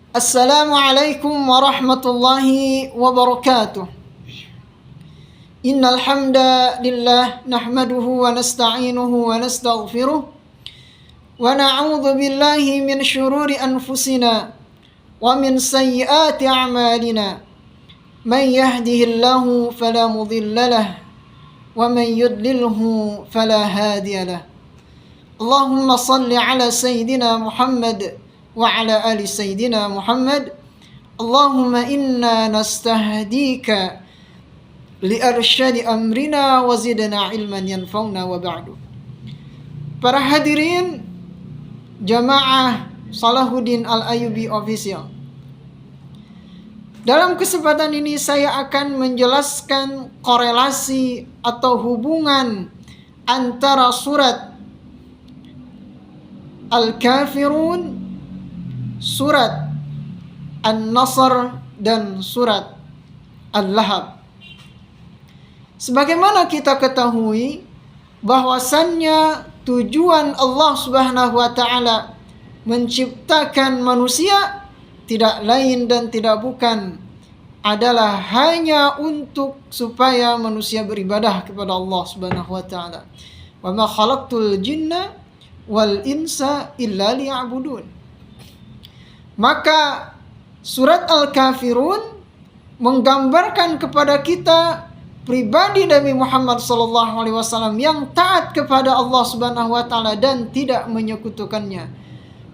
Assalamualaikum warahmatullahi wabarakatuh. Innal hamdalillah nahmaduhu wa nasta'inuhu wa nastaghfiruh wa na'udzu billahi min syururi anfusina wa min sayyiati a'malina. Man yahdihillahu fala mudilla lahu wa man yudlilhu fala hadiya lahu. Allahumma salli ala sayyidina Muhammad wa ala ali sayyidina Muhammad. Allahumma inna nastahdika li arsyadi amrina wa zidna ilman yanfa'una wa ba'du. Para hadirin jamaah Salahuddin Al-Ayyubi Official, dalam kesempatan ini saya akan menjelaskan korelasi atau hubungan antara surat Al-Kafirun, surat An-Nasr, dan surat Al-Lahab. Sebagaimana kita ketahui bahwasannya tujuan Allah Subhanahu wa taala menciptakan manusia tidak lain dan tidak bukan adalah hanya untuk supaya manusia beribadah kepada Allah Subhanahu wa taala. Wa ma khalaqtul jinna wal insa illa liya'budun. Maka surat Al-Kafirun menggambarkan kepada kita pribadi Nabi Muhammad SAW yang taat kepada Allah Subhanahu wa taala dan tidak menyekutukannya.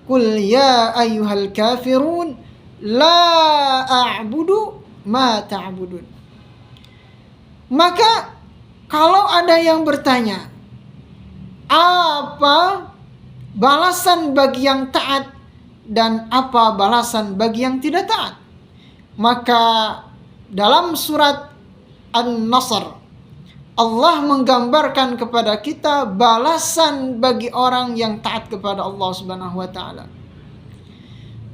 Qul ya ayyuhal kafirun la a'budu ma ta'budun. Maka kalau ada yang bertanya, apa balasan bagi yang taat dan apa balasan bagi yang tidak taat? Maka dalam surat An-Nasr Allah menggambarkan kepada kita balasan bagi orang yang taat kepada Allah Subhanahu wa taala.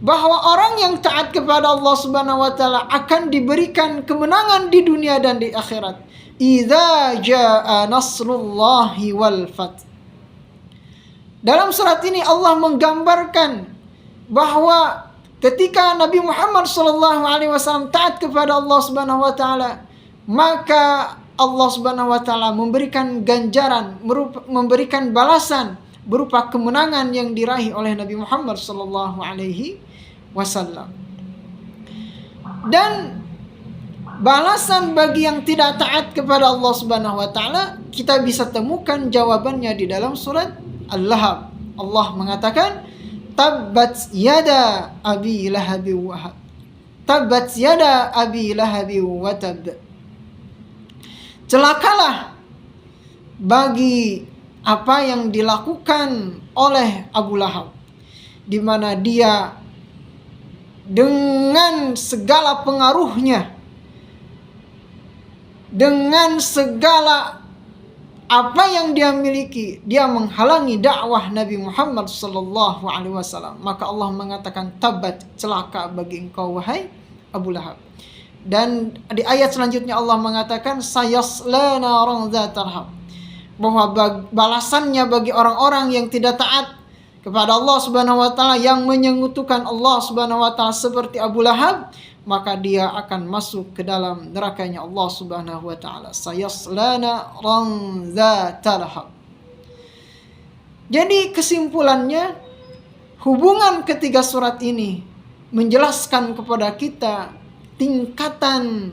Bahwa orang yang taat kepada Allah Subhanahu wa taala akan diberikan kemenangan di dunia dan di akhirat. Idza jaa nasrullahi wal fath. Dalam surat ini Allah menggambarkan bahwa ketika Nabi Muhammad SAW taat kepada Allah Subhanahu wa taala, maka Allah Subhanahu wa taala memberikan ganjaran, memberikan balasan berupa kemenangan yang diraih oleh Nabi Muhammad SAW. Dan balasan bagi yang tidak taat kepada Allah Subhanahu wa taala kita bisa temukan jawabannya di dalam surat Al-Lahab. Allah mengatakan, Tabbat yada abi lahabi wa Tabbat yada abi lahabi wa tab. Celakalah bagi apa yang dilakukan oleh Abu Lahab, di mana dia dengan segala pengaruhnya, dengan segala apa yang dia miliki, dia menghalangi dakwah Nabi Muhammad SAW. Maka Allah mengatakan, tabat, celaka bagi engkau wahai Abu Lahab. Dan di ayat selanjutnya Allah mengatakan, sayasla naran dzatal lahab, bahwa balasannya bagi orang-orang yang tidak taat kepada Allah Subhanahu wa taala, yang menyekutukan Allah Subhanahu wa taala seperti Abu Lahab, maka dia akan masuk ke dalam nerakanya Allah Subhanahu wa taala. Sayaslana ranzatalahab. Jadi kesimpulannya, hubungan ketiga surat ini menjelaskan kepada kita tingkatan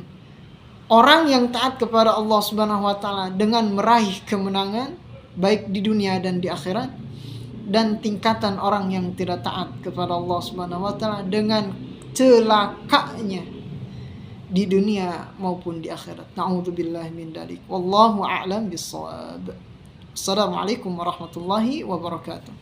orang yang taat kepada Allah Subhanahu wa taala dengan meraih kemenangan baik di dunia dan di akhirat, dan tingkatan orang yang tidak taat kepada Allah Subhanahu wa taala dengan celakanya di dunia maupun di akhirat. Na'udzubillahi min dzalik. Wallahu a'lam bissawab. Assalamualaikum warahmatullahi wabarakatuh.